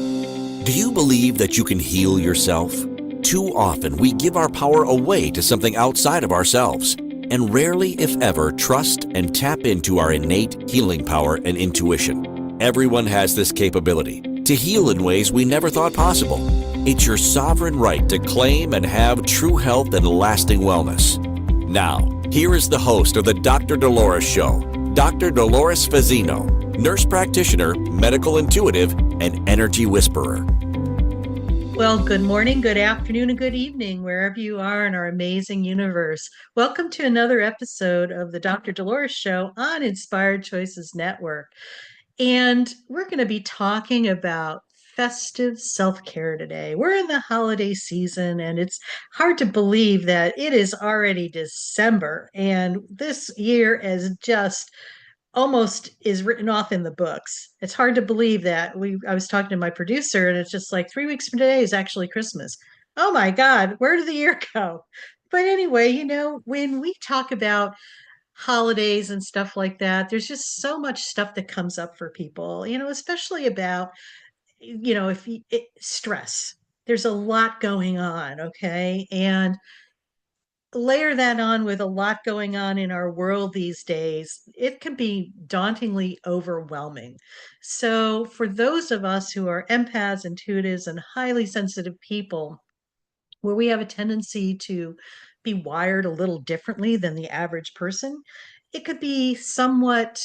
Do you believe that you can heal yourself? Too often, we give our power away to something outside of ourselves, and rarely, if ever, trust and tap into our innate healing power and intuition. Everyone has this capability to heal in ways we never thought possible. It's your sovereign right to claim and have true health and lasting wellness. Now, here is the host of the Dr. Dolores Show, Dr. Dolores Fazzino, nurse practitioner, medical intuitive, and energy whisperer. Well, good morning, good afternoon, and good evening, wherever you are in our amazing universe. Welcome to another episode of the Dr. Dolores Show on Inspired Choices Network. And we're going to be talking about festive self-care today. We're in the holiday season, and it's hard to believe that it is already December, and this year is just almost is written off in the books. It's hard to believe that I was talking to my producer and it's just like 3 weeks from today is actually Christmas. Oh my God, where did the year go? But anyway, when we talk about holidays and stuff like that, there's just so much stuff that comes up for people, especially about, if stress. There's a lot going on, okay? And layer that on with a lot going on in our world these days, it can be dauntingly overwhelming. So, for those of us who are empaths, intuitives, and highly sensitive people, where we have a tendency to be wired a little differently than the average person, it could be somewhat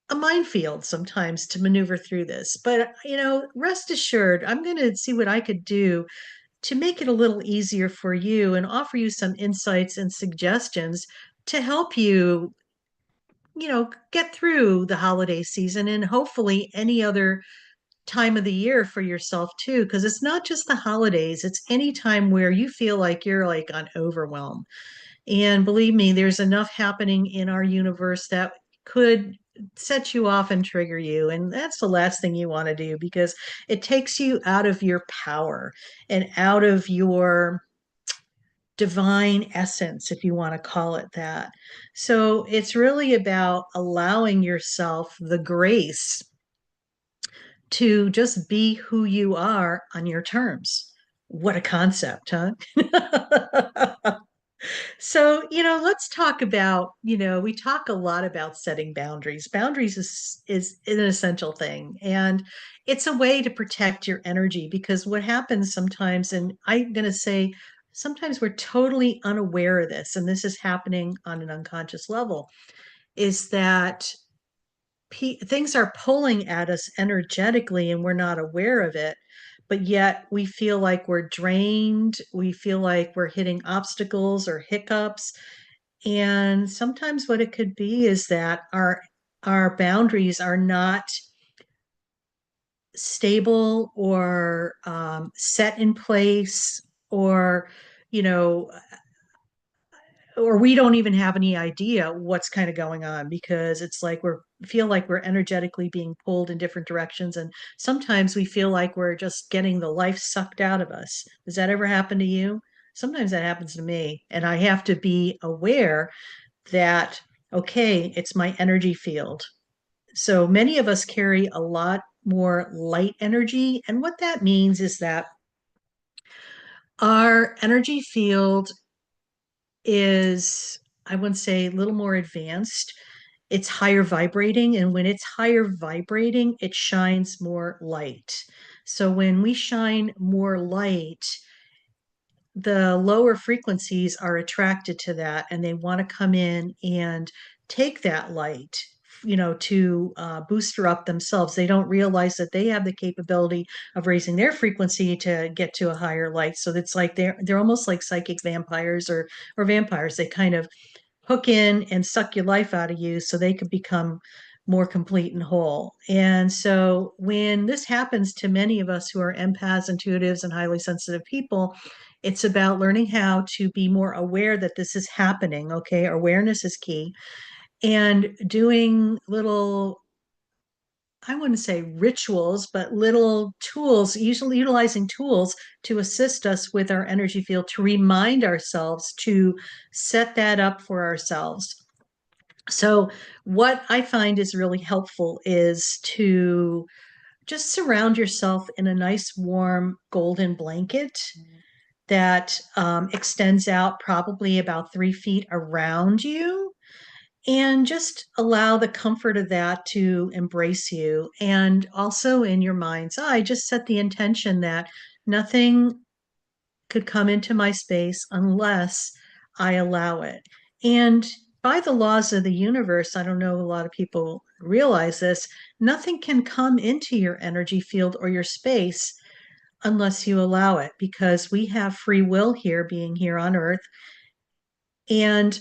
a minefield sometimes to maneuver through this. But, rest assured, I'm going to see what I could do to make it a little easier for you and offer you some insights and suggestions to help you, get through the holiday season and hopefully any other time of the year for yourself too. Because it's not just the holidays, it's any time where you feel like you're like on overwhelm. And believe me, there's enough happening in our universe that could set you off and trigger you. And that's the last thing you want to do because it takes you out of your power and out of your divine essence, if you want to call it that. So it's really about allowing yourself the grace to just be who you are on your terms. What a concept, huh? So, let's talk about, we talk a lot about setting boundaries. Boundaries is an essential thing. And it's a way to protect your energy because what happens sometimes, and I'm going to say, sometimes we're totally unaware of this, and this is happening on an unconscious level, is that things are pulling at us energetically and we're not aware of it. But yet we feel like we're drained. We feel like we're hitting obstacles or hiccups, and sometimes what it could be is that our boundaries are not stable or set in place, or you know, or we don't even have any idea what's kind of going on because it's like we're feel like we're energetically being pulled in different directions, and sometimes we feel like we're just getting the life sucked out of us. Does that ever happen to you? Sometimes that happens to me, and I have to be aware that, okay, it's my energy field. So many of us carry a lot more light energy. And what that means is that our energy field is, I wouldn't say a little more advanced. It's higher vibrating. And when it's higher vibrating, it shines more light. So when we shine more light, the lower frequencies are attracted to that and they want to come in and take that light, to booster up themselves. They don't realize that they have the capability of raising their frequency to get to a higher light. So it's like they're almost like psychic vampires or vampires. They kind of hook in and suck your life out of you so they could become more complete and whole. And so when this happens to many of us who are empaths, intuitives, and highly sensitive people, it's about learning how to be more aware that this is happening. Okay. Awareness is key. And doing little, I wouldn't say rituals, but little tools, usually utilizing tools to assist us with our energy field, to remind ourselves to set that up for ourselves. So, what I find is really helpful is to just surround yourself in a nice warm golden blanket that extends out probably about 3 feet around you, and just allow the comfort of that to embrace you. And also in your mind's eye, just set the intention that nothing could come into my space unless I allow it. And by the laws of the universe, I don't know, a lot of people realize this, nothing can come into your energy field or your space unless you allow it, because we have free will here, being here on earth. And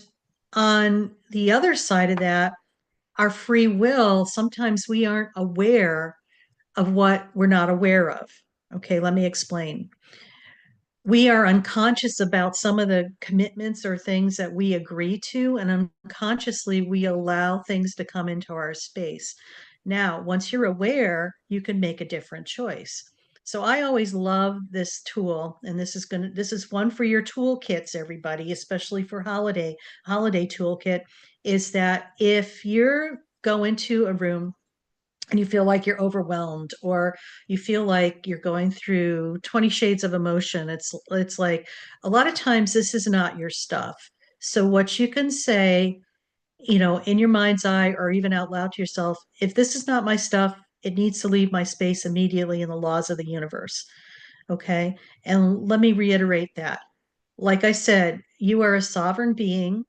on the other side of that, our free will, sometimes we aren't aware of what we're not aware of. Okay, let me explain. We are unconscious about some of the commitments or things that we agree to, and unconsciously we allow things to come into our space. Now, once you're aware, you can make a different choice. So I always love this tool, and this is one for your toolkits, everybody, especially for holiday toolkit, is that if you're go into a room and you feel like you're overwhelmed, or you feel like you're going through 20 shades of emotion, it's like a lot of times this is not your stuff. So what you can say, in your mind's eye or even out loud to yourself, if this is not my stuff, it needs to leave my space immediately in the laws of the universe. Okay? And let me reiterate that. Like I said, you are a sovereign being.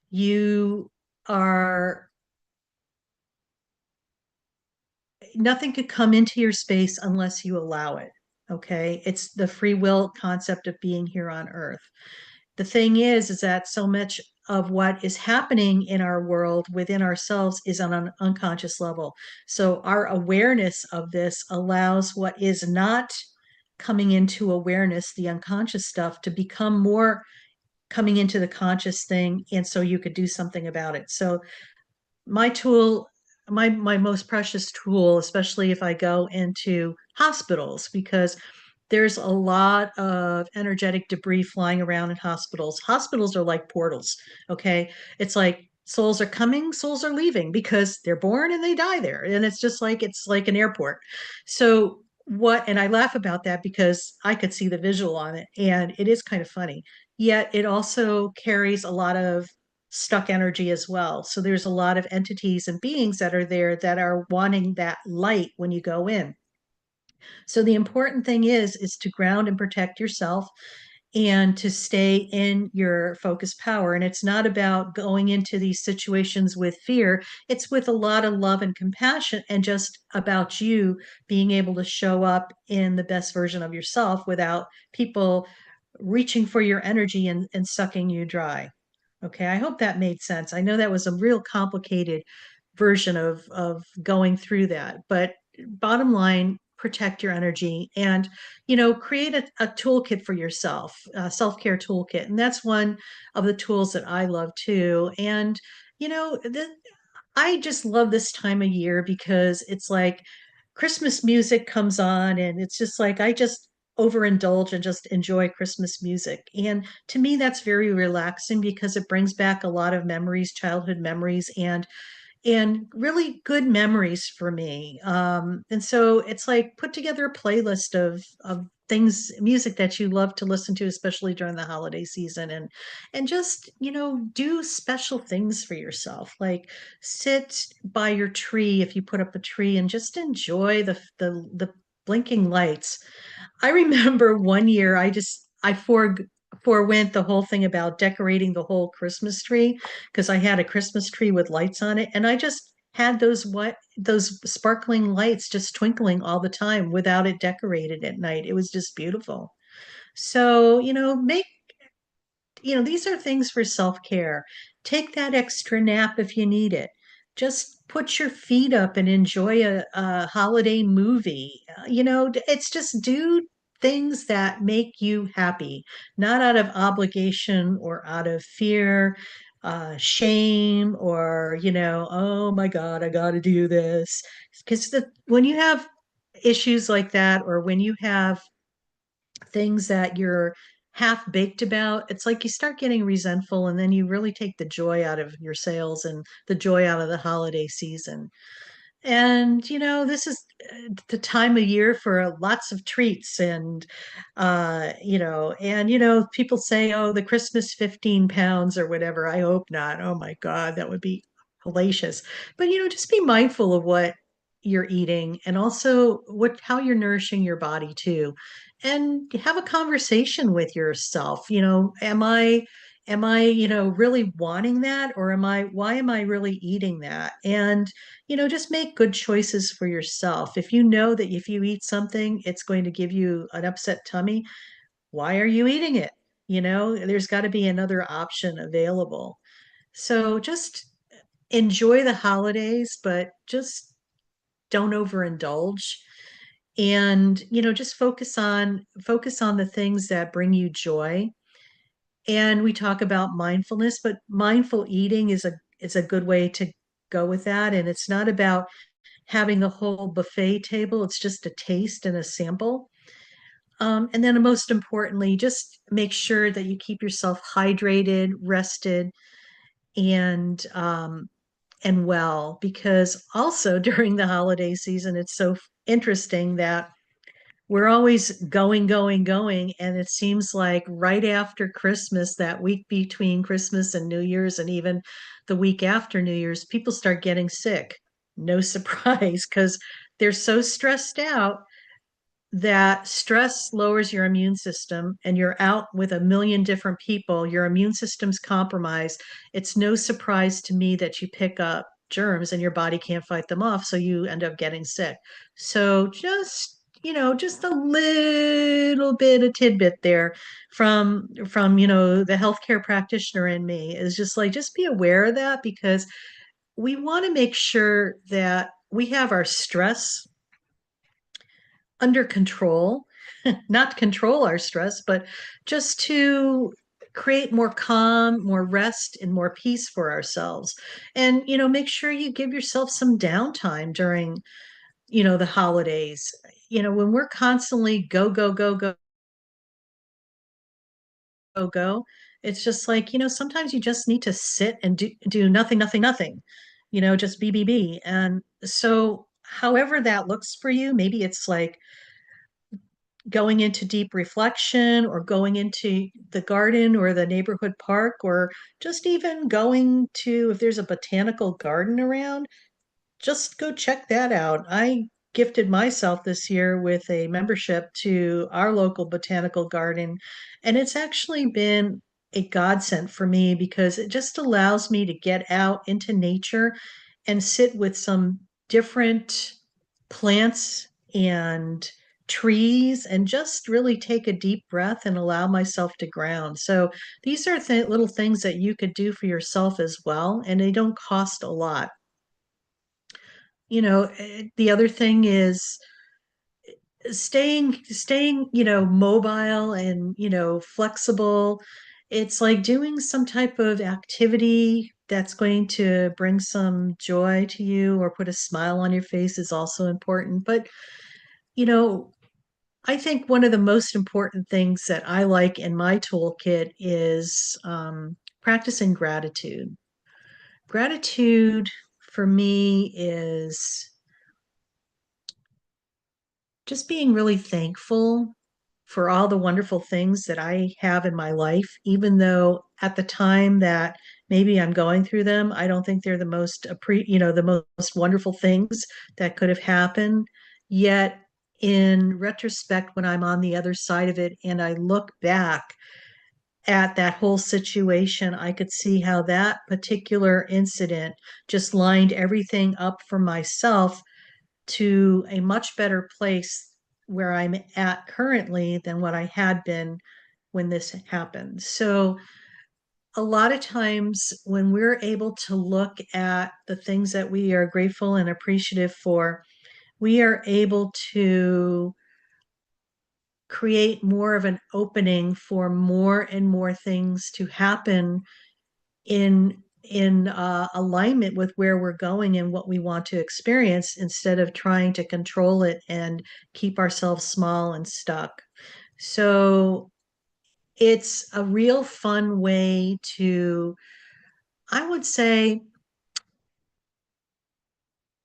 You are Nothing could come into your space unless you allow it. Okay. It's the free will concept of being here on earth. The thing is that so much of what is happening in our world within ourselves is on an unconscious level. So our awareness of this allows what is not coming into awareness, the unconscious stuff, to become more coming into the conscious thing. And so you could do something about it. So my tool my most precious tool, especially if I go into hospitals, because there's a lot of energetic debris flying around in hospitals. Hospitals are like portals. Okay, it's like souls are coming, souls are leaving, because they're born and they die there, and it's like an airport. So what, and I laugh about that because I could see the visual on it, and it is kind of funny, yet it also carries a lot of stuck energy as well. So there's a lot of entities and beings that are there that are wanting that light when you go in. So the important thing is to ground and protect yourself and to stay in your focus power. And it's not about going into these situations with fear. It's with a lot of love and compassion, and just about you being able to show up in the best version of yourself without people reaching for your energy and sucking you dry. Okay, I hope that made sense. I know that was a real complicated version of going through that, but bottom line, protect your energy, and create a toolkit for yourself, a self-care toolkit. And that's one of the tools that I love too. And you know, the, I just love this time of year because it's like Christmas music comes on, and it's just like I just overindulge and just enjoy Christmas music. And to me, that's very relaxing because it brings back a lot of memories, childhood memories, and really good memories for me. And so it's like put together a playlist of things, music that you love to listen to, especially during the holiday season, and just do special things for yourself, like sit by your tree if you put up a tree and just enjoy the blinking lights. I remember one year I forewent the whole thing about decorating the whole Christmas tree because I had a Christmas tree with lights on it, and I just had those sparkling lights just twinkling all the time without it decorated at night. It was just beautiful. So, these are things for self-care. Take that extra nap if you need it. Just put your feet up and enjoy a holiday movie. It's just do things that make you happy, not out of obligation or out of fear, shame, or, oh my God, I got to do this. Because when you have issues like that, or when you have things that you're half baked about, it's like you start getting resentful, and then you really take the joy out of your sales and the joy out of the holiday season. And, this is the time of year for lots of treats people say, oh, the Christmas 15 pounds or whatever. I hope not. Oh my God, that would be hellacious. But, just be mindful of what you're eating and also how you're nourishing your body too. And have a conversation with yourself. Am I, really wanting that, or why am I really eating that? And just make good choices for yourself. If you know that if you eat something, it's going to give you an upset tummy, why are you eating it? There's got to be another option available. So just enjoy the holidays, but just don't overindulge. And, just focus on the things that bring you joy. And we talk about mindfulness, but mindful eating is a good way to go with that. And it's not about having the whole buffet table. It's just a taste and a sample. And then most importantly, just make sure that you keep yourself hydrated, rested, and well, because also during the holiday season, it's so interesting that we're always going, going, going. And it seems like right after Christmas, that week between Christmas and New Year's, and even the week after New Year's, people start getting sick. No surprise, because they're so stressed out. That stress lowers your immune system, and you're out with a million different people. Your immune system's compromised. It's no surprise to me that you pick up germs and your body can't fight them off, so you end up getting sick. So just a little bit of tidbit there from the healthcare practitioner in me is just like, just be aware of that, because we want to make sure that we have our stress under control, not control our stress, but just to create more calm, more rest, and more peace for ourselves. And, make sure you give yourself some downtime during, the holidays. When we're constantly go, go, go, go, go, go, it's just like, sometimes you just need to sit and do nothing, nothing, nothing, just be, be, be. And so, however that looks for you, maybe it's like going into deep reflection, or going into the garden or the neighborhood park, or just even going to, if there's a botanical garden around, just go check that out. I gifted myself this year with a membership to our local botanical garden, and it's actually been a godsend for me, because it just allows me to get out into nature and sit with some different plants and trees, and just really take a deep breath and allow myself to ground. So these are little things that you could do for yourself as well, and they don't cost a lot. The other thing is staying, mobile and, flexible. It's like doing some type of activity that's going to bring some joy to you or put a smile on your face is also important. But, you know, I think one of the most important things that I like in my toolkit is practicing gratitude. Gratitude for me is just being really thankful for all the wonderful things that I have in my life, even though at the time that maybe I'm going through them, I don't think they're the most wonderful things that could have happened. Yet, in retrospect, when I'm on the other side of it and I look back at that whole situation, I could see how that particular incident just lined everything up for myself to a much better place where I'm at currently than what I had been when this happened. So, a lot of times when we're able to look at the things that we are grateful and appreciative for, we are able to create more of an opening for more and more things to happen in alignment with where we're going and what we want to experience, instead of trying to control it and keep ourselves small and stuck. So it's a real fun way to, I would say,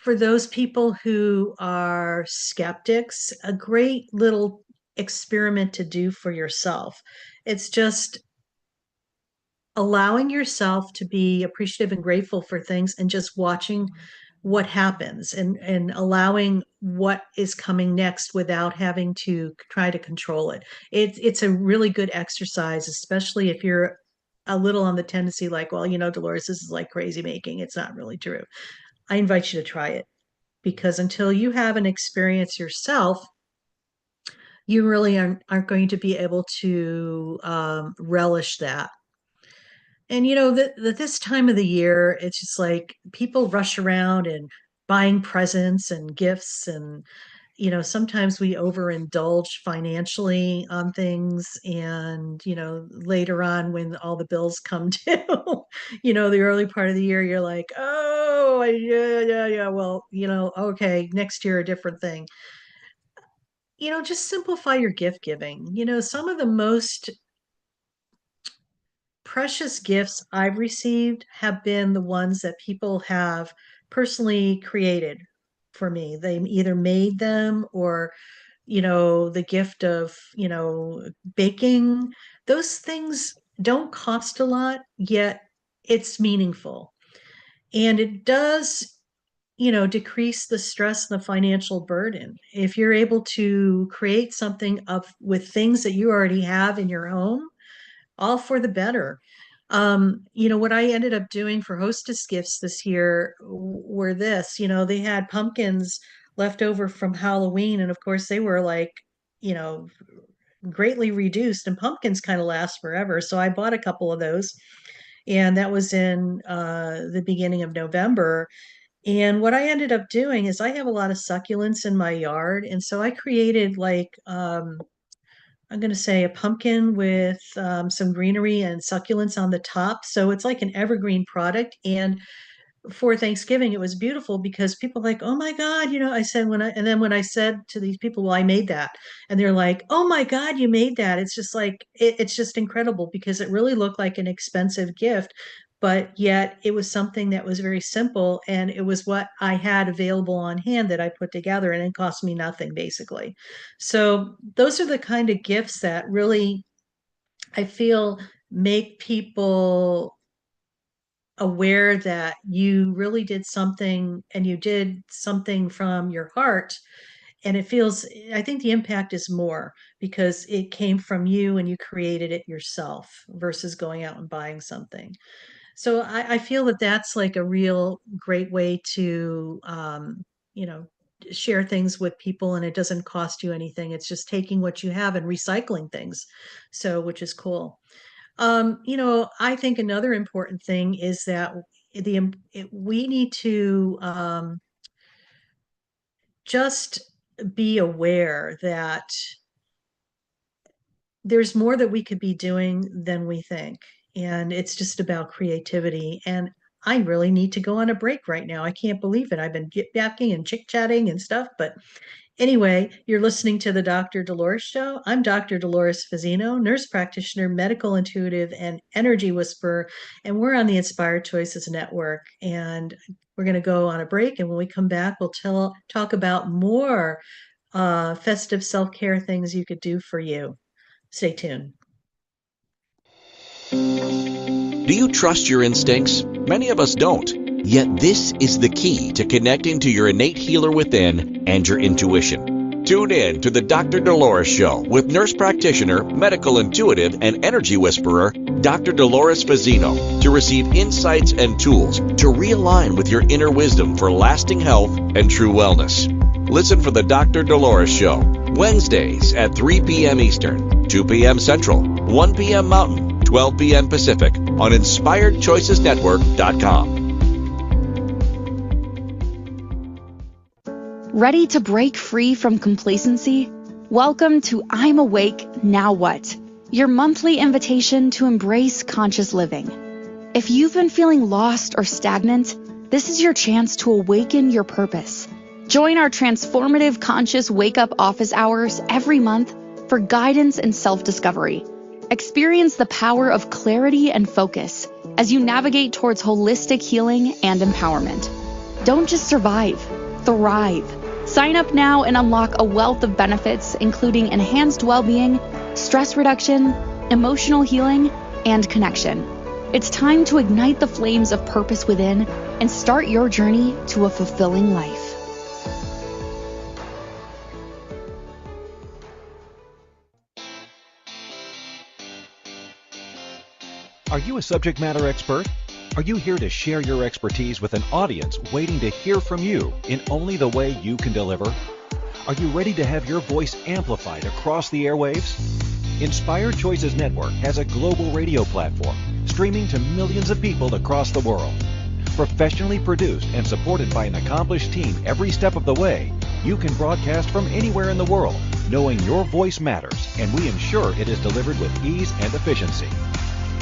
for those people who are skeptics, a great little experiment to do for yourself. It's just allowing yourself to be appreciative and grateful for things and just watching what happens and allowing what is coming next without having to try to control it. It's a really good exercise, especially if you're a little on the tendency like, well, Dolores, this is like crazy making. It's not really true. I invite you to try it because until you have an experience yourself, you really aren't going to be able to relish that. And this time of the year, it's just like people rush around and buying presents and gifts, and sometimes we overindulge financially on things, and later on when all the bills come due, the early part of the year, you're like, oh, yeah, yeah, yeah. Well, okay, next year a different thing. Just simplify your gift giving. Some of the most precious gifts I've received have been the ones that people have personally created for me. They either made them or, the gift of, baking. Those things don't cost a lot, yet it's meaningful. And it does, decrease the stress and the financial burden. If you're able to create something of with things that you already have in your home, all for the better. What I ended up doing for hostess gifts this year were this, they had pumpkins left over from Halloween. And of course, they were like, you know, greatly reduced, and pumpkins kind of last forever. So I bought a couple of those. And that was in the beginning of November. And what I ended up doing is I have a lot of succulents in my yard. And so I created like, I'm going to say a pumpkin with some greenery and succulents on the top. So it's like an evergreen product. And for Thanksgiving, it was beautiful because people like, oh my God, I said and then when I said to these people, well, I made that. And they're like, oh my God, you made that. It's just like, it's just incredible because it really looked like an expensive gift, but yet it was something that was very simple. And it was what I had available on hand that I put together, and it cost me nothing basically. So those are the kind of gifts that really, I feel, make people aware that you really did something and you did something from your heart. And I think the impact is more because it came from you and you created it yourself versus going out and buying something. So I feel that that's like a real great way to, you know, share things with people, and it doesn't cost you anything. It's just taking what you have and recycling things. So, which is cool. I think another important thing is that we need to just be aware that there's more that we could be doing than we think. And it's just about creativity. And I really need to go on a break right now. I can't believe it. I've been backing and chit chatting and stuff, but anyway, you're listening to the Dr. Dolores Show. I'm Dr. Dolores Fazzino, nurse practitioner, medical intuitive, and energy whisperer. And we're on the Inspired Choices Network. And we're going to go on a break. And when we come back, we'll talk about more festive self-care things you could do for you. Stay tuned. Do you trust your instincts? Many of us don't. Yet this is the key to connecting to your innate healer within and your intuition. Tune in to the Dr. Dolores Show with nurse practitioner, medical intuitive, and energy whisperer, Dr. Dolores Fazzino, to receive insights and tools to realign with your inner wisdom for lasting health and true wellness. Listen for the Dr. Dolores Show, Wednesdays at 3 p.m. Eastern, 2 p.m. Central, 1 p.m. Mountain, 12 p.m. Pacific on InspiredChoicesNetwork.com. Ready to break free from complacency? Welcome to I'm Awake, Now What? Your monthly invitation to embrace conscious living. If you've been feeling lost or stagnant, this is your chance to awaken your purpose. Join our transformative conscious wake-up office hours every month for guidance and self-discovery. Experience the power of clarity and focus as you navigate towards holistic healing and empowerment. Don't just survive. thrive. Sign up now and unlock a wealth of benefits, including enhanced well-being, stress reduction, emotional healing, and connection. It's time to ignite the flames of purpose within and start your journey to a fulfilling life. Are you a subject matter expert? Are you here to share your expertise with an audience waiting to hear from you in only the way you can deliver? Are you ready to have your voice amplified across the airwaves? Inspired Choices Network has a global radio platform streaming to millions of people across the world. Professionally produced and supported by an accomplished team every step of the way, you can broadcast from anywhere in the world, knowing your voice matters, and we ensure it is delivered with ease and efficiency.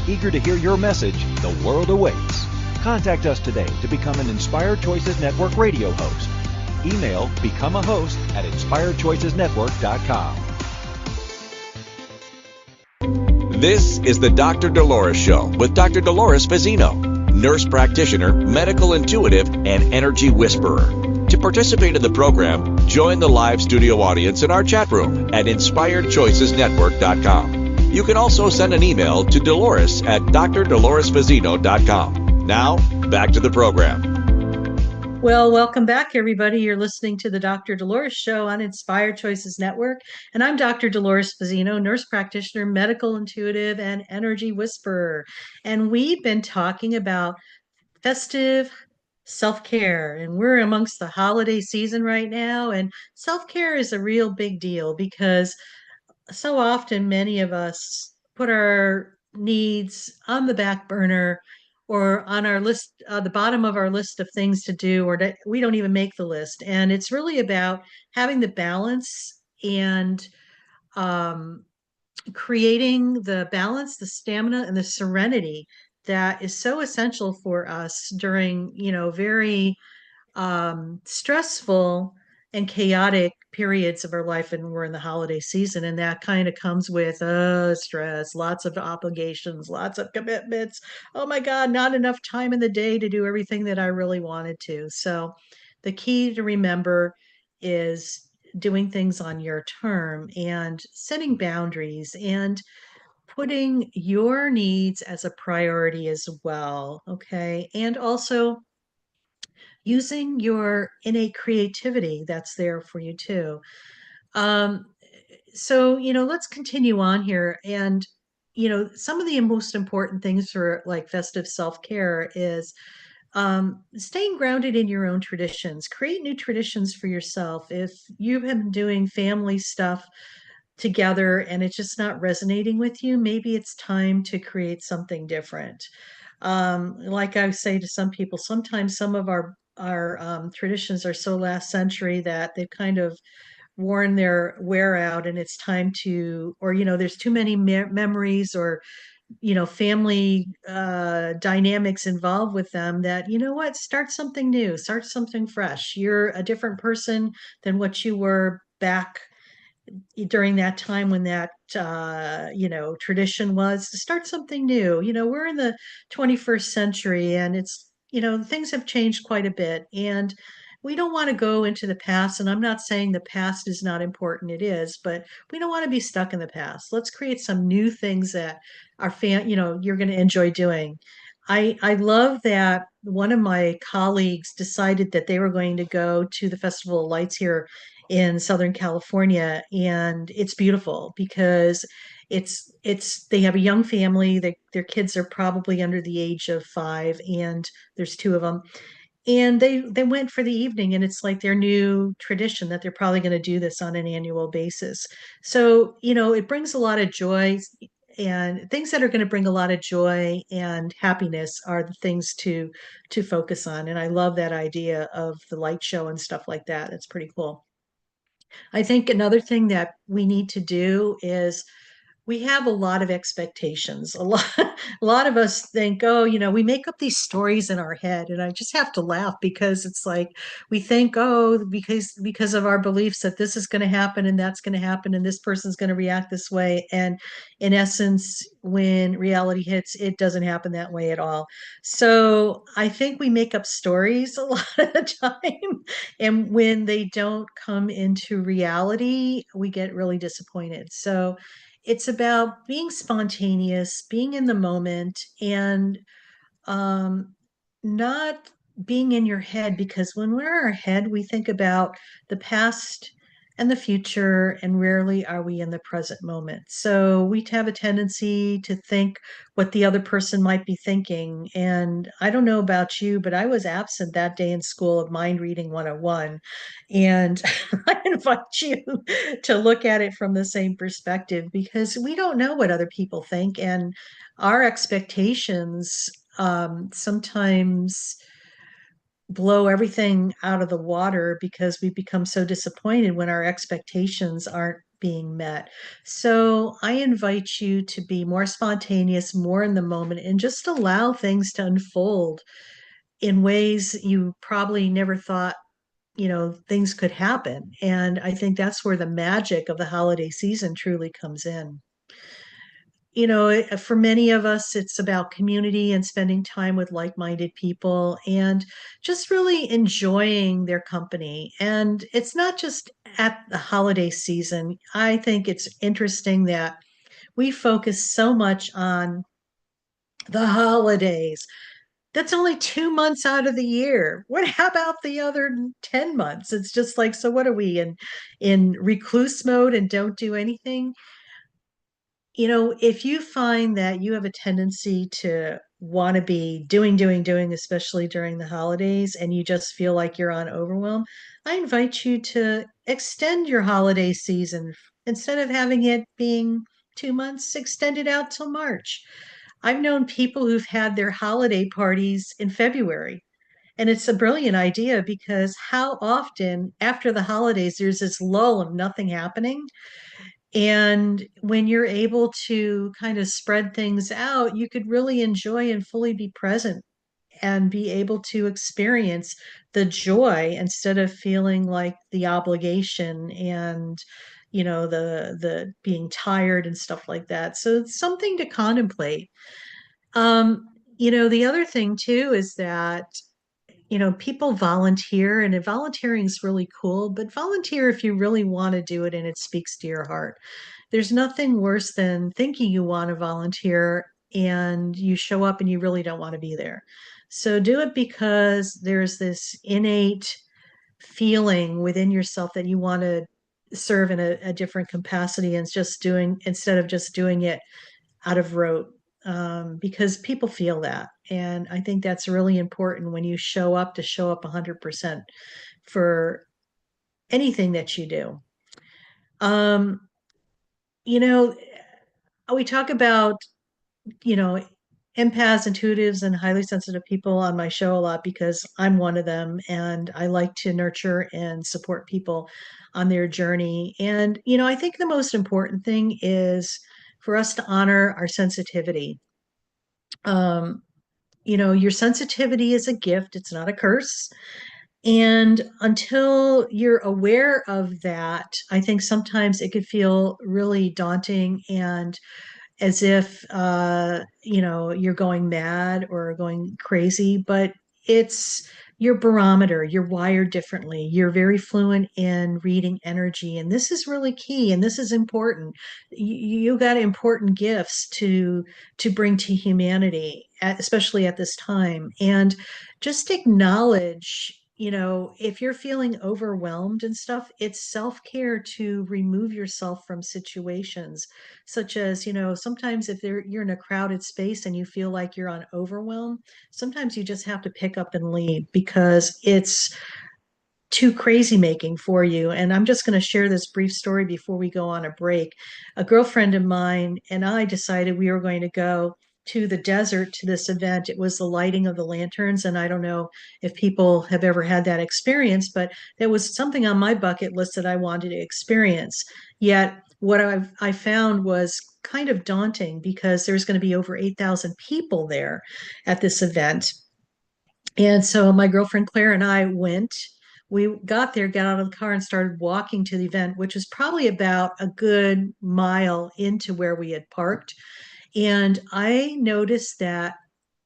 Eager to hear your message, the world awaits. Contact us today to become an Inspired Choices Network radio host. Email become a host at inspiredchoicesnetwork.com. This is the Dr. Dolores Show with Dr. Dolores Fazzino, nurse practitioner, medical intuitive, and energy whisperer. To participate in the program, join the live studio audience in our chat room at inspiredchoicesnetwork.com. You can also send an email to Dolores at drdoloresfazzino.com. Now, back to the program. Well, welcome back, everybody. You're listening to the Dr. Dolores Show on Inspired Choices Network. And I'm Dr. Dolores Fazzino, nurse practitioner, medical intuitive, and energy whisperer. And we've been talking about festive self-care. And we're amongst the holiday season right now. And self-care is a real big deal because so often many of us put our needs on the back burner or on our list, the bottom of our list of things to do, or that we don't even make the list. And it's really about having the balance and um, creating the balance, the stamina, and the serenity that is so essential for us during, very stressful and chaotic periods of our life, and we're in the holiday season, and that kind of comes with stress, lots of obligations, lots of commitments. Oh my god, not enough time in the day to do everything that I really wanted to. So the key to remember is doing things on your term and setting boundaries and putting your needs as a priority as well. Okay, and also using your innate creativity that's there for you too. Um, so, let's continue on here. And, some of the most important things for like festive self care is staying grounded in your own traditions. Create new traditions for yourself. If you've been doing family stuff together and it's just not resonating with you, maybe it's time to create something different. Like I say to some people, sometimes some of our traditions are so last century that they've kind of worn their wear out, and it's time to, or there's too many memories or family dynamics involved with them, that what, start something new, start something fresh. You're a different person than what you were back during that time when that tradition was. To start something new. We're in the 21st century, and it's, things have changed quite a bit, and we don't want to go into the past. And I'm not saying the past is not important, it is, but we don't want to be stuck in the past. Let's create some new things that our you're going to enjoy doing. I love that one of my colleagues decided that they were going to go to the Festival of Lights here in Southern California, and it's beautiful because it's they have a young family. Their kids are probably under the age of 5, and there's two of them, and they went for the evening, and it's like their new tradition that they're probably going to do this on an annual basis. So it brings a lot of joy, and things that are going to bring a lot of joy and happiness are the things to focus on. And I love that idea of the light show and stuff like that. It's pretty cool. I think another thing that we need to do is we have a lot of expectations. A lot of us think, oh, we make up these stories in our head, and I just have to laugh because it's like we think, oh, because of our beliefs that this is going to happen and that's going to happen and this person's going to react this way, and in essence, when reality hits, it doesn't happen that way at all. So I think we make up stories a lot of the time, and when they don't come into reality, we get really disappointed. So it's about being spontaneous, being in the moment, and um, not being in your head, because when we're in our head, we think about the past and the future, and rarely are we in the present moment. So we have a tendency to think what the other person might be thinking. And I don't know about you, but I was absent that day in school of Mind Reading 101. And I invite you to look at it from the same perspective, because we don't know what other people think. And our expectations sometimes blow everything out of the water because we become so disappointed when our expectations aren't being met. So I invite you to be more spontaneous, more in the moment, and just allow things to unfold in ways you probably never thought, things could happen. And I think that's where the magic of the holiday season truly comes in. For many of us, it's about community and spending time with like-minded people and just really enjoying their company. And it's not just at the holiday season. I think it's interesting that we focus so much on the holidays. That's only 2 months out of the year. How about the other 10 months? It's just like, so what are we in recluse mode and don't do anything? If you find that you have a tendency to want to be doing, especially during the holidays, and you just feel like you're on overwhelm, I invite you to extend your holiday season. Instead of having it being 2 months, extend it out till March. I've known people who've had their holiday parties in February. And it's a brilliant idea, because how often after the holidays there's this lull of nothing happening, and when you're able to kind of spread things out, you could really enjoy and fully be present and be able to experience the joy instead of feeling like the obligation and the being tired and stuff like that. So it's something to contemplate. The other thing too is that people volunteer, and volunteering is really cool, but volunteer if you really want to do it and it speaks to your heart. There's nothing worse than thinking you want to volunteer and you show up and you really don't want to be there. So do it because there's this innate feeling within yourself that you want to serve in a different capacity, and just doing instead of just doing it out of rote, because people feel that. And I think that's really important when you show up, to show up 100% for anything that you do. Um, you know, we talk about, you know, empaths, intuitives, and highly sensitive people on my show a lot because I'm one of them, and I like to nurture and support people on their journey. And, I think the most important thing is for us to honor our sensitivity. Um, your sensitivity is a gift, it's not a curse. And until you're aware of that, I think sometimes it could feel really daunting and as if you're going mad or going crazy, but it's your barometer. You're wired differently. You're very fluent in reading energy, and this is really key, and this is important. You got important gifts to bring to humanity, especially at this time. And just acknowledge, if you're feeling overwhelmed and stuff, it's self-care to remove yourself from situations, such as, sometimes if you're in a crowded space and you feel like you're on overwhelm, sometimes you just have to pick up and leave because it's too crazy making for you. And I'm just going to share this brief story before we go on a break. A girlfriend of mine and I decided we were going to go to the desert to this event. It was the lighting of the lanterns. And I don't know if people have ever had that experience, but there was something on my bucket list that I wanted to experience. Yet what I found was kind of daunting because there's going to be over 8,000 people there at this event. And so my girlfriend Claire and I went. We got there, got out of the car, and started walking to the event, which was probably about a good mile into where we had parked. And I noticed that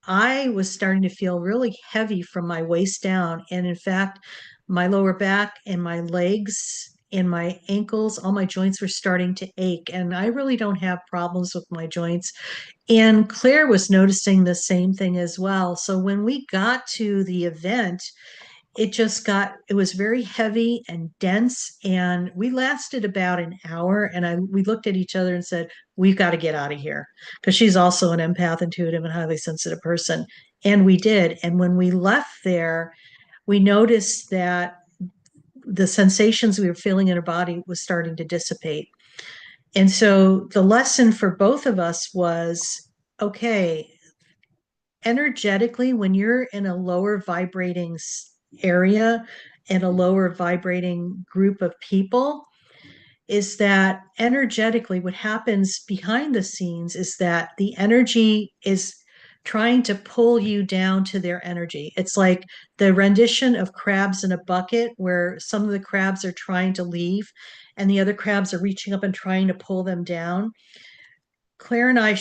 I was starting to feel really heavy from my waist down. And in fact, my lower back and my legs and my ankles, all my joints were starting to ache. And I really don't have problems with my joints. And Claire was noticing the same thing as well. So when we got to the event, it was very heavy and dense. And we lasted about an hour. And we looked at each other and said, we've got to get out of here, because she's also an empath, intuitive, and highly sensitive person. And we did. And when we left there, we noticed that the sensations we were feeling in our body was starting to dissipate. And so the lesson for both of us was, okay, energetically, when you're in a lower vibrating area and a lower vibrating group of people, is that energetically what happens behind the scenes is that the energy is trying to pull you down to their energy. It's like the rendition of crabs in a bucket, where some of the crabs are trying to leave and the other crabs are reaching up and trying to pull them down. Claire and I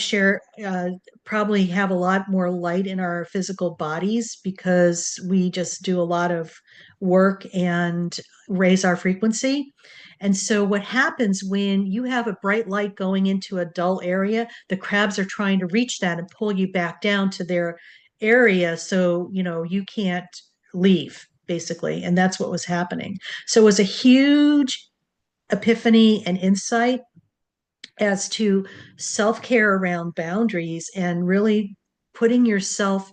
probably have a lot more light in our physical bodies because we just do a lot of work and raise our frequency. And so what happens when you have a bright light going into a dull area, the crabs are trying to reach that and pull you back down to their area. So, you can't leave, basically. And that's what was happening. So it was a huge epiphany and insight as to self-care around boundaries and really putting yourself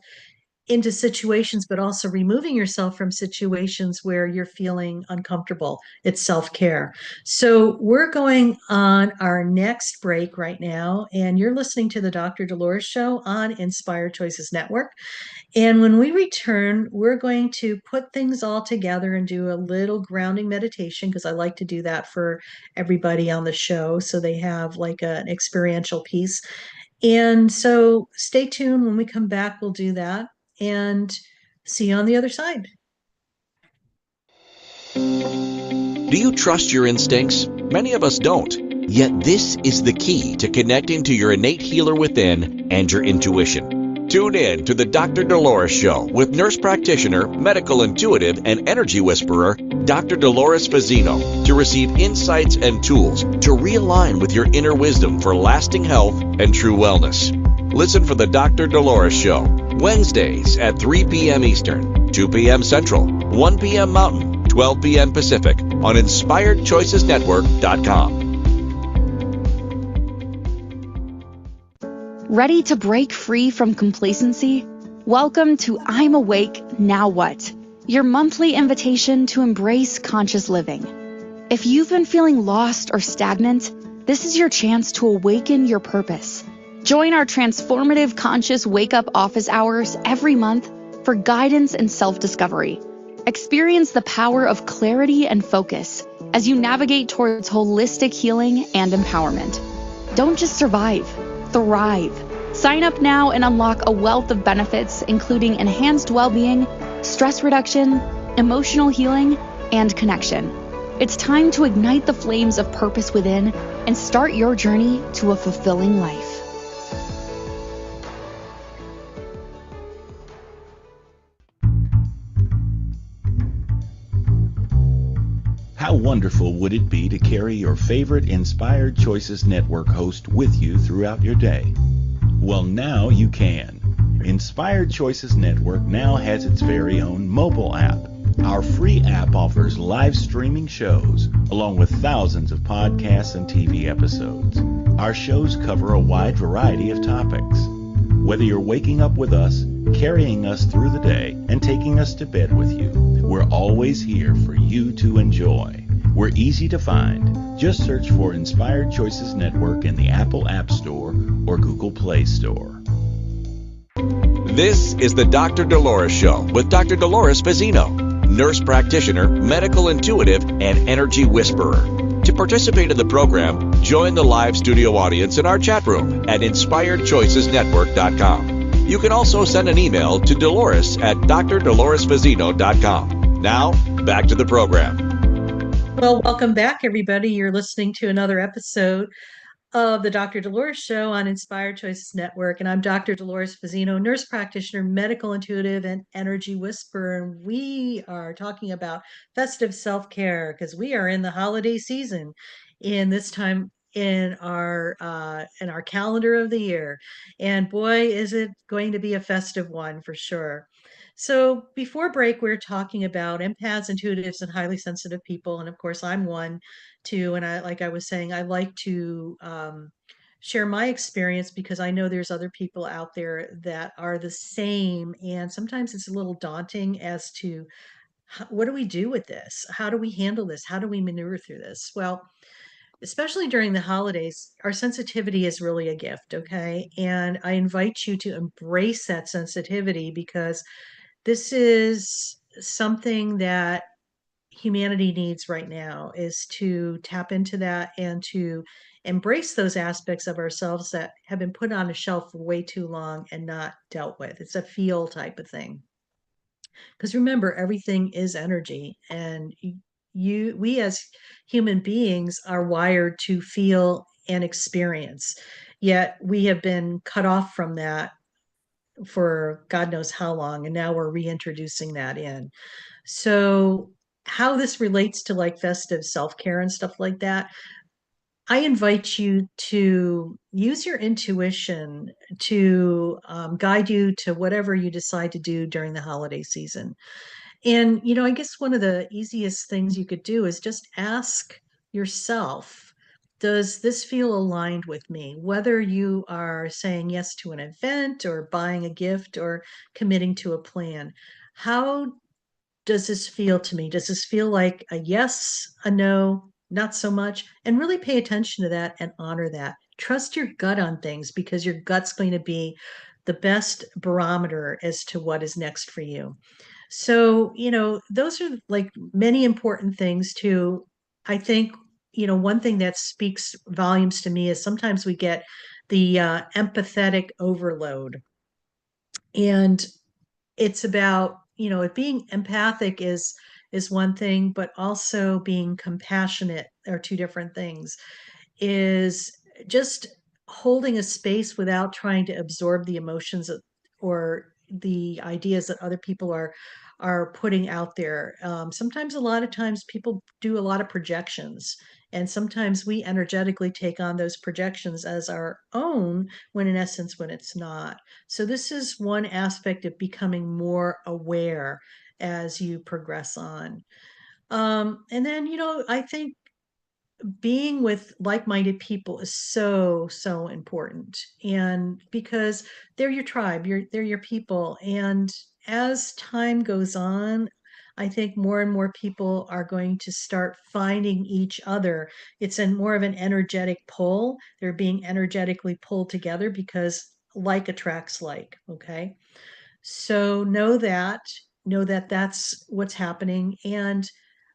into situations, but also removing yourself from situations where you're feeling uncomfortable. It's self-care. So we're going on our next break right now, and you're listening to the Dr. Dolores Show on Inspired Choices Network. And when we return, we're going to put things all together and do a little grounding meditation, because I like to do that for everybody on the show so they have like an experiential piece. And so stay tuned. When we come back, we'll do that, and see you on the other side. Do you trust your instincts? Many of us don't. Yet this is the key to connecting to your innate healer within and your intuition. Tune in to the Dr. Dolores Show with nurse practitioner, medical intuitive, and energy whisperer, Dr. Dolores Fazzino, to receive insights and tools to realign with your inner wisdom for lasting health and true wellness. Listen for the Dr. Dolores Show, Wednesdays at 3 p.m. Eastern, 2 p.m. Central, 1 p.m. Mountain, 12 p.m. Pacific on InspiredChoicesNetwork.com. Ready to break free from complacency? Welcome to I'm Awake, Now What? Your monthly invitation to embrace conscious living. If you've been feeling lost or stagnant, this is your chance to awaken your purpose. Join our transformative conscious wake-up office hours every month for guidance and self-discovery. Experience the power of clarity and focus as you navigate towards holistic healing and empowerment. Don't just survive, thrive. Sign up now and unlock a wealth of benefits, including enhanced well-being, stress reduction, emotional healing, and connection. It's time to ignite the flames of purpose within and start your journey to a fulfilling life. How wonderful would it be to carry your favorite Inspired Choices Network host with you throughout your day? Well, now you can. Inspired Choices Network now has its very own mobile app. Our free app offers live streaming shows, along with thousands of podcasts and TV episodes. Our shows cover a wide variety of topics. Whether you're waking up with us, carrying us through the day, and taking us to bed with you, we're always here for you to enjoy. We're easy to find. Just search for Inspired Choices Network in the Apple App Store or Google Play Store. This is the Dr. Dolores Show with Dr. Dolores Fazzino, nurse practitioner, medical intuitive, and energy whisperer. To participate in the program, join the live studio audience in our chat room at inspiredchoicesnetwork.com. You can also send an email to Dolores at drdoloresfazino.com. Now, back to the program. Well, welcome back, everybody. You're listening to another episode of the Dr. Dolores Show on Inspired Choices Network. And I'm Dr. Dolores Fazino, nurse practitioner, medical intuitive, and energy whisperer. And we are talking about festive self-care because we are in the holiday season in this time in our calendar of the year. And boy, is it going to be a festive one for sure. So before break, we are talking about empaths, intuitives, and highly sensitive people. And of course, I'm one too. And like I was saying, I like to share my experience because I know there's other people out there that are the same. And sometimes it's a little daunting as to what do we do with this? How do we handle this? How do we maneuver through this? Well, especially during the holidays, our sensitivity is really a gift, okay? And I invite you to embrace that sensitivity because this is something that humanity needs right now is to tap into that and to embrace those aspects of ourselves that have been put on a shelf for way too long and not dealt with. It's a feel type of thing. Because remember, everything is energy, and we as human beings are wired to feel and experience. Yet we have been cut off from that for God knows how long, and now we're reintroducing that in. So, how this relates to like festive self care and stuff like that, I invite you to use your intuition to guide you to whatever you decide to do during the holiday season. And, I guess one of the easiest things you could do is just ask yourself, does this feel aligned with me? Whether you are saying yes to an event or buying a gift or committing to a plan, how does this feel to me? Does this feel like a yes, a no, not so much? And really pay attention to that and honor that. Trust your gut on things because your gut's going to be the best barometer as to what is next for you. So, those are like many important things too. I think, one thing that speaks volumes to me is sometimes we get the empathetic overload. And it's about, it being empathic is one thing, but also being compassionate are two different things. Is just holding a space without trying to absorb the emotions or the ideas that other people are putting out there. Sometimes, a lot of times, people do a lot of projections, and sometimes we energetically take on those projections as our own, when it's not. So this is one aspect of becoming more aware as you progress on. And then, I think being with like-minded people is so so important, and because they're your tribe, they're your people. And as time goes on, I think more and more people are going to start finding each other. It's in more of an energetic pull. They're being energetically pulled together because like attracts like. Okay, so know that that's what's happening. And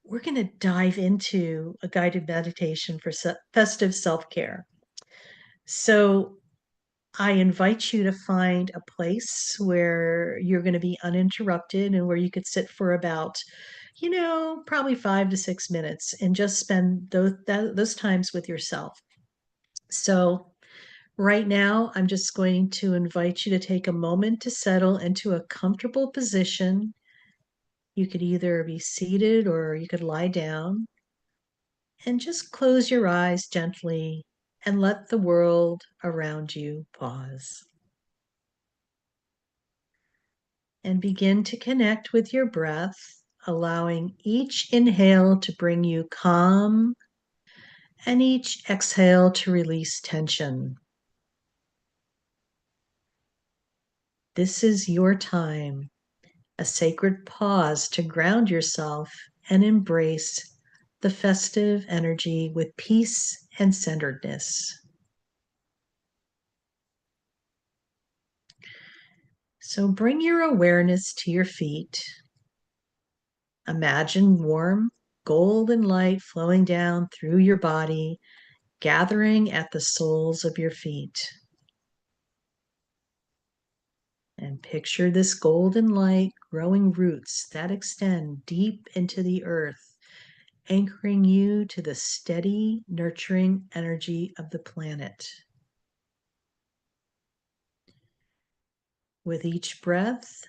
we're going to dive into a guided meditation for festive self-care. So I invite you to find a place where you're going to be uninterrupted and where you could sit for about, probably 5 to 6 minutes and just spend those times with yourself. So right now, I'm just going to invite you to take a moment to settle into a comfortable position. You could either be seated or you could lie down, and just close your eyes gently and let the world around you pause. And begin to connect with your breath, allowing each inhale to bring you calm and each exhale to release tension. This is your time, a sacred pause to ground yourself and embrace the festive energy with peace and centeredness. So bring your awareness to your feet. Imagine warm, golden light flowing down through your body, gathering at the soles of your feet. And picture this golden light growing roots that extend deep into the earth, anchoring you to the steady, nurturing energy of the planet. With each breath,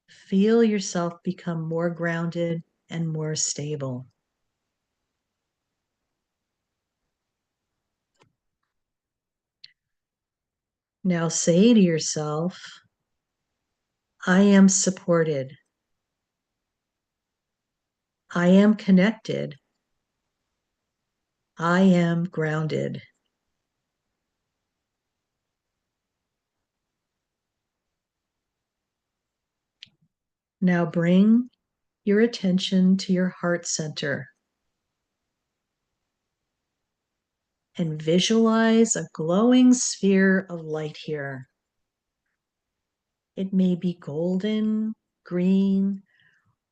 feel yourself become more grounded and more stable. Now say to yourself, I am supported. I am connected. I am grounded. Now bring your attention to your heart center and visualize a glowing sphere of light here. It may be golden, green,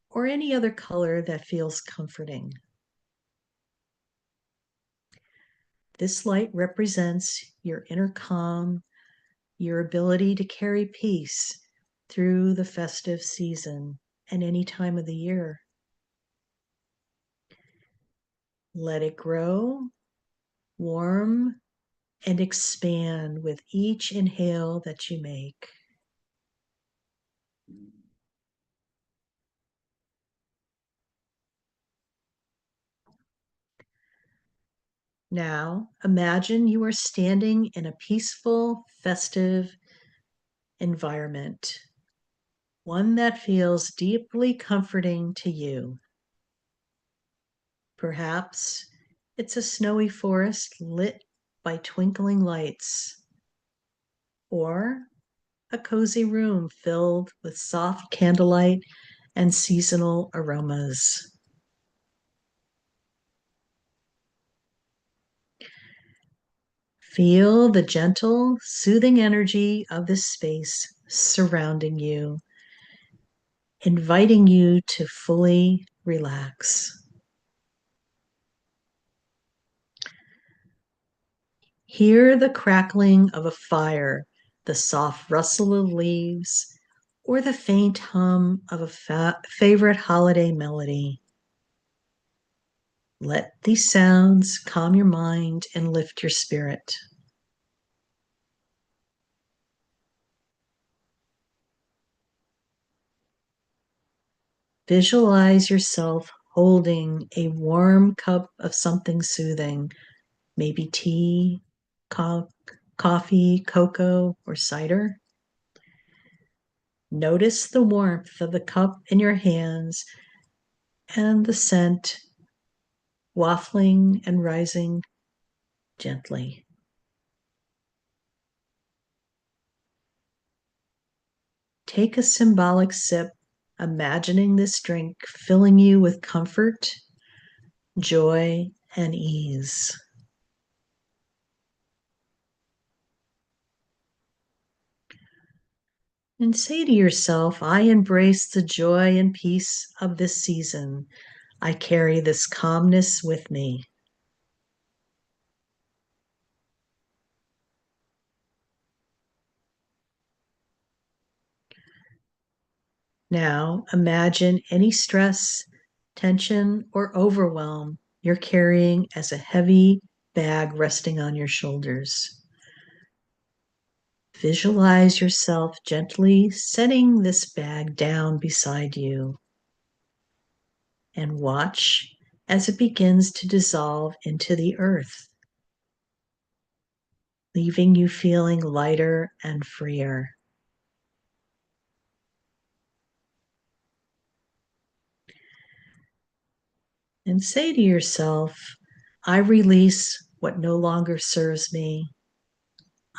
or any other color that feels comforting. This light represents your inner calm, your ability to carry peace through the festive season and any time of the year. Let it grow, warm, and expand with each inhale that you make. Now, imagine you are standing in a peaceful, festive environment, one that feels deeply comforting to you. Perhaps it's a snowy forest lit by twinkling lights, or a cozy room filled with soft candlelight and seasonal aromas. Feel the gentle, soothing energy of this space surrounding you, inviting you to fully relax. Hear the crackling of a fire, the soft rustle of leaves, or the faint hum of a favorite holiday melody. Let these sounds calm your mind and lift your spirit. Visualize yourself holding a warm cup of something soothing, maybe tea, coffee, cocoa, or cider. Notice the warmth of the cup in your hands and the scent wafting and rising gently. Take a symbolic sip, imagining this drink filling you with comfort, joy, and ease. And say to yourself, I embrace the joy and peace of this season. I carry this calmness with me. Now imagine any stress, tension, or overwhelm you're carrying as a heavy bag resting on your shoulders. Visualize yourself gently setting this bag down beside you and watch as it begins to dissolve into the earth, leaving you feeling lighter and freer. And say to yourself, I release what no longer serves me.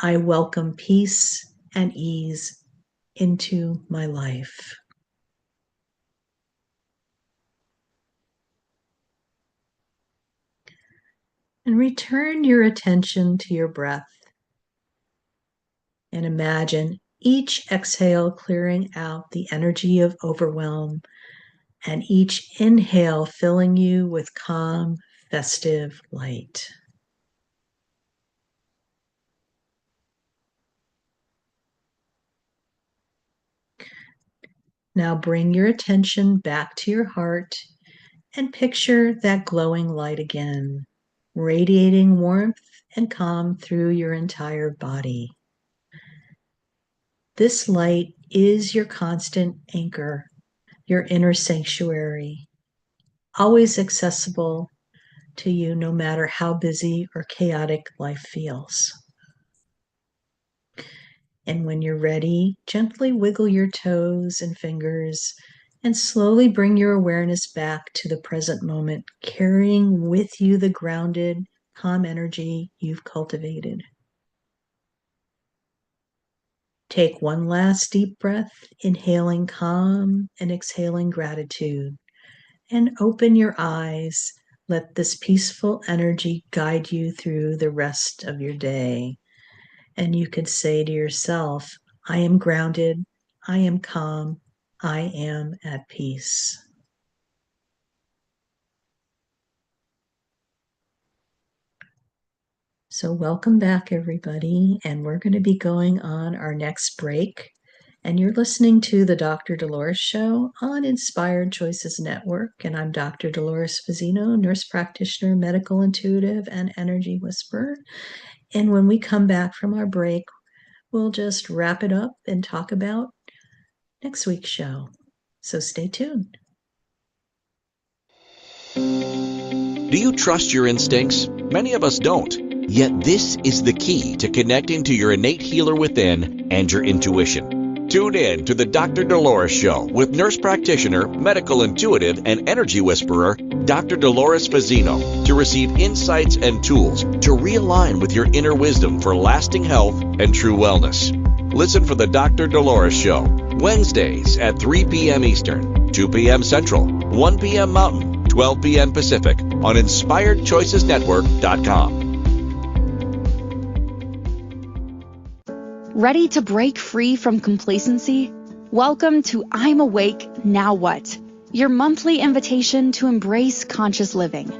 I welcome peace and ease into my life. And return your attention to your breath. And imagine each exhale clearing out the energy of overwhelm and each inhale filling you with calm, festive light. Now bring your attention back to your heart and picture that glowing light again, radiating warmth and calm through your entire body. This light is your constant anchor, your inner sanctuary, always accessible to you no matter how busy or chaotic life feels. And when you're ready, gently wiggle your toes and fingers and slowly bring your awareness back to the present moment, carrying with you the grounded, calm energy you've cultivated. Take one last deep breath, inhaling calm and exhaling gratitude, and open your eyes. Let this peaceful energy guide you through the rest of your day. And you could say to yourself, I am grounded, I am calm, I am at peace. So, welcome back, everybody. And we're going to be going on our next break. And you're listening to the Dr. Dolores Show on Inspired Choices Network. And I'm Dr. Dolores Fazzino, nurse practitioner, medical intuitive, and energy whisperer. And when we come back from our break, we'll just wrap it up and talk about next week's show. So stay tuned. Do you trust your instincts? Many of us don't. Yet this is the key to connecting to your innate healer within and your intuition. Tune in to the Dr. Dolores Show with nurse practitioner, medical intuitive, and energy whisperer, Dr. Dolores Fazzino, to receive insights and tools to realign with your inner wisdom for lasting health and true wellness. Listen for the Dr. Dolores Show, Wednesdays at 3 p.m. Eastern, 2 p.m. Central, 1 p.m. Mountain, 12 p.m. Pacific on InspiredChoicesNetwork.com. Ready to break free from complacency? Welcome to I'm Awake, Now What? Your monthly invitation to embrace conscious living.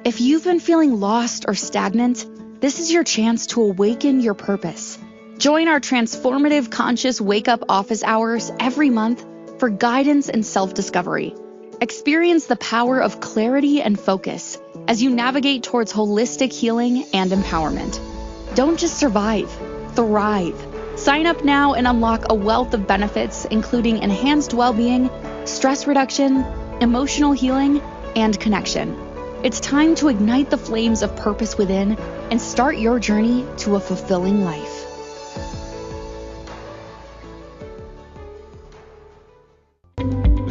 If you've been feeling lost or stagnant, this is your chance to awaken your purpose. Join our transformative conscious wake-up office hours every month for guidance and self-discovery. Experience the power of clarity and focus as you navigate towards holistic healing and empowerment. Don't just survive, thrive. Sign up now and unlock a wealth of benefits, including enhanced well-being, stress reduction, emotional healing, and connection. It's time to ignite the flames of purpose within and start your journey to a fulfilling life.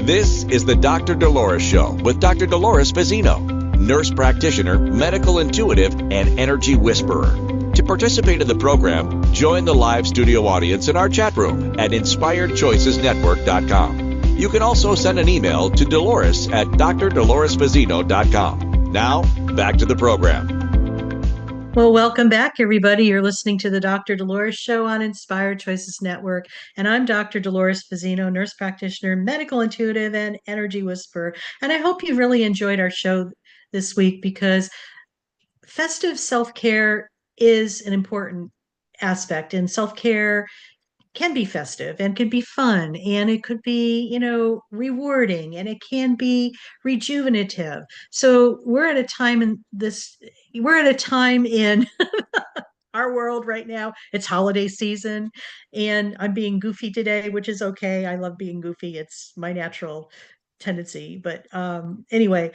This is the Dr. Dolores Show with Dr. Dolores Fazzino, nurse practitioner, medical intuitive, and energy whisperer. To participate in the program, join the live studio audience in our chat room at InspiredChoicesNetwork.com. You can also send an email to Dolores at drdoloresfazzino.com. Now, back to the program. Well, welcome back, everybody. You're listening to the Dr. Dolores Show on Inspired Choices Network. And I'm Dr. Dolores Fazzino, nurse practitioner, medical intuitive, and energy whisperer. And I hope you really enjoyed our show this week because festive self-care is an important aspect, and self-care can be festive and could be fun, and it could be, rewarding, and it can be rejuvenative. So we're at a time in our world right now. It's holiday season, and I'm being goofy today, which is okay. I love being goofy. It's my natural tendency. But anyway,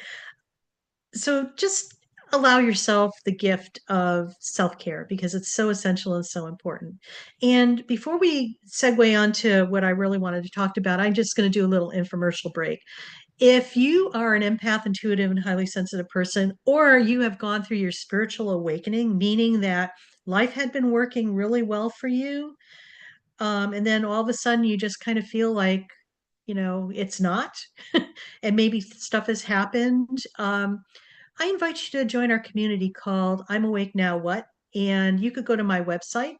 so just allow yourself the gift of self-care because it's so essential and so important. And before we segue on to what I really wanted to talk about, I'm just going to do a little infomercial break. If you are an empath, intuitive, and highly sensitive person, or you have gone through your spiritual awakening, meaning that life had been working really well for you, and then all of a sudden you just kind of feel like, it's not, and maybe stuff has happened. I invite you to join our community called I'm Awake Now What? And you could go to my website,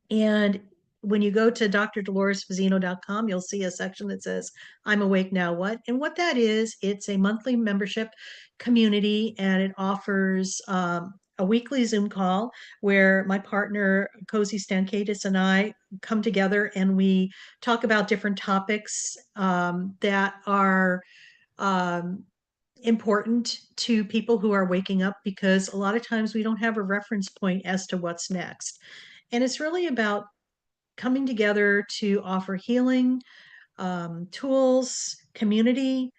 and when you go to drdoloresfazino.com, you'll see a section that says, I'm Awake Now What? And what that is, it's a monthly membership community, and it offers a weekly Zoom call where my partner, Cozy Stankadis, and I come together and we talk about different topics that are um, important to people who are waking up, because a lot of times we don't have a reference point as to what's next. And it's really about coming together to offer healing, tools, community,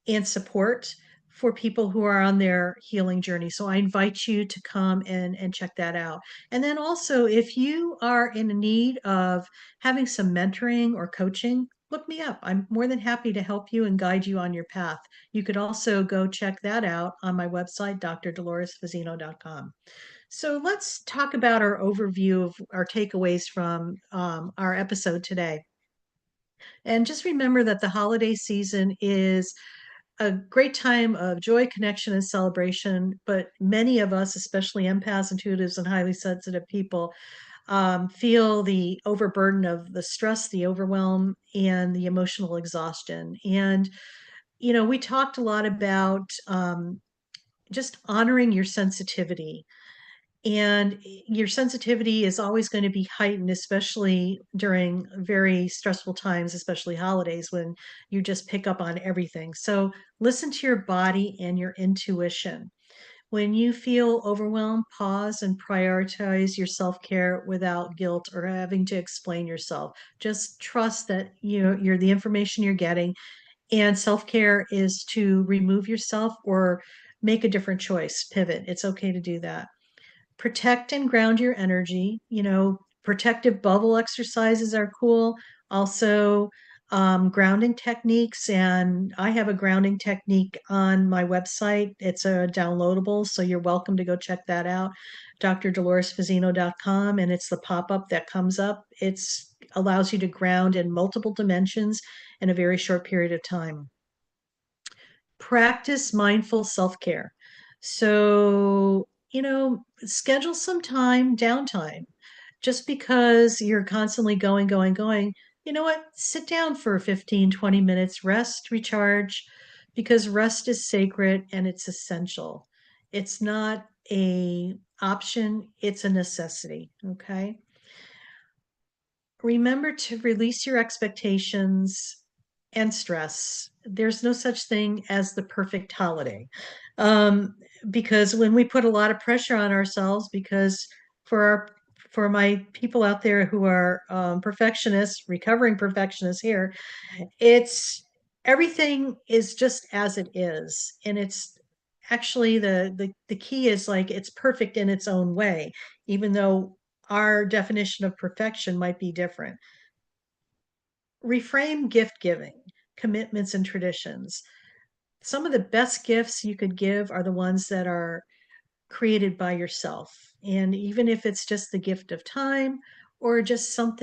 and support for people who are on their healing journey. So I invite you to come and check that out. And then also, if you are in need of having some mentoring or coaching, look me up. I'm more than happy to help you and guide you on your path. You could also go check that out on my website, drdoloresfazino.com. So let's talk about our overview of our takeaways from our episode today. And just remember that the holiday season is a great time of joy, connection, and celebration. But many of us, especially empaths, intuitives, and highly sensitive people, feel the overburden of the stress, the overwhelm, and the emotional exhaustion. And, we talked a lot about just honoring your sensitivity. And your sensitivity is always going to be heightened, especially during very stressful times, especially holidays, when you just pick up on everything. So listen to your body and your intuition. When you feel overwhelmed, pause and prioritize your self-care without guilt or having to explain yourself. Just trust that you're the information you're getting, and self-care is to remove yourself or make a different choice, pivot. It's okay to do that. Protect and ground your energy. Protective bubble exercises are cool. Also, grounding techniques. And I have a grounding technique on my website. It's a downloadable, so you're welcome to go check that out. drdoloresfazino.com, and it's the pop-up that comes up. It's allows you to ground in multiple dimensions in a very short period of time. Practice mindful self-care. So, schedule some downtime. Just because you're constantly going, going, going, you know what? Sit down for 15, 20 minutes, rest, recharge, because rest is sacred and it's essential. It's not a option, it's a necessity, okay? Remember to release your expectations and stress. There's no such thing as the perfect holiday. Um, because when we put a lot of pressure on ourselves, because for our for my people out there who are perfectionists, recovering perfectionists here, it's everything is just as it is, and it's actually the key is like it's perfect in its own way, even though our definition of perfection might be different. Reframe gift giving, commitments, and traditions. Some of the best gifts you could give are the ones that are created by yourself. And even if it's just the gift of time or just some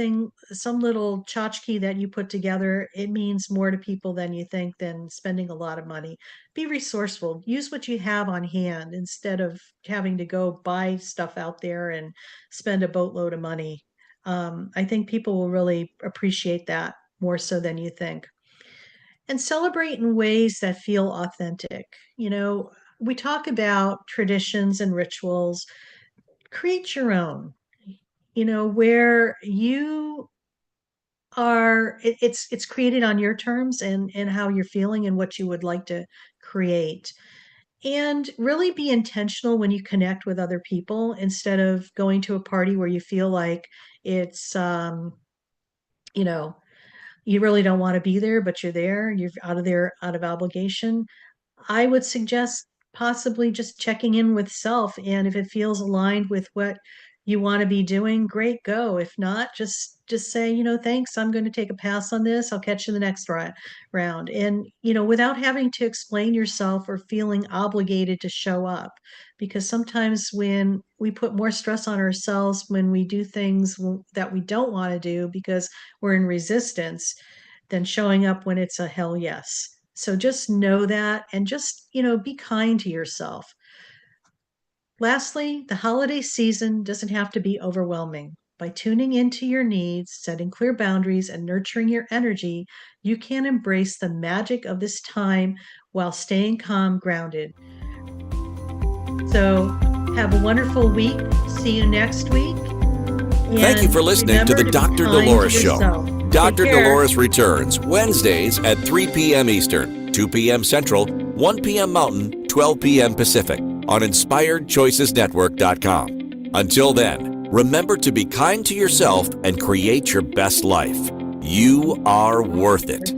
little tchotchke that you put together, it means more to people than you think than spending a lot of money. Be resourceful. Use what you have on hand instead of having to go buy stuff out there and spend a boatload of money. I think people will really appreciate that more so than you think. And celebrate in ways that feel authentic. We talk about traditions and rituals. Create your own, where you are it's created on your terms and how you're feeling and what you would like to create. And really be intentional when you connect with other people instead of going to a party where you feel like it's you know you really don't want to be there, but you're there, you're out of there out of obligation. I would suggest possibly just checking in with self. And if it feels aligned with what you want to be doing, great, go. If not, just say, thanks, I'm going to take a pass on this. I'll catch you the next round. And, without having to explain yourself or feeling obligated to show up. Because sometimes when we put more stress on ourselves when we do things that we don't want to do because we're in resistance, than showing up when it's a hell yes. So just know that and just, be kind to yourself. Lastly, the holiday season doesn't have to be overwhelming, By tuning into your needs, setting clear boundaries, and nurturing your energy, you can embrace the magic of this time while staying calm, grounded. So, have a wonderful week. See you next week. Thank you for listening to the Dr. Dolores Show. Dr. Dolores returns Wednesdays at 3 p.m. Eastern, 2 p.m. Central, 1 p.m. Mountain, 12 p.m. Pacific on InspiredChoicesNetwork.com. Until then, remember to be kind to yourself and create your best life. You are worth it.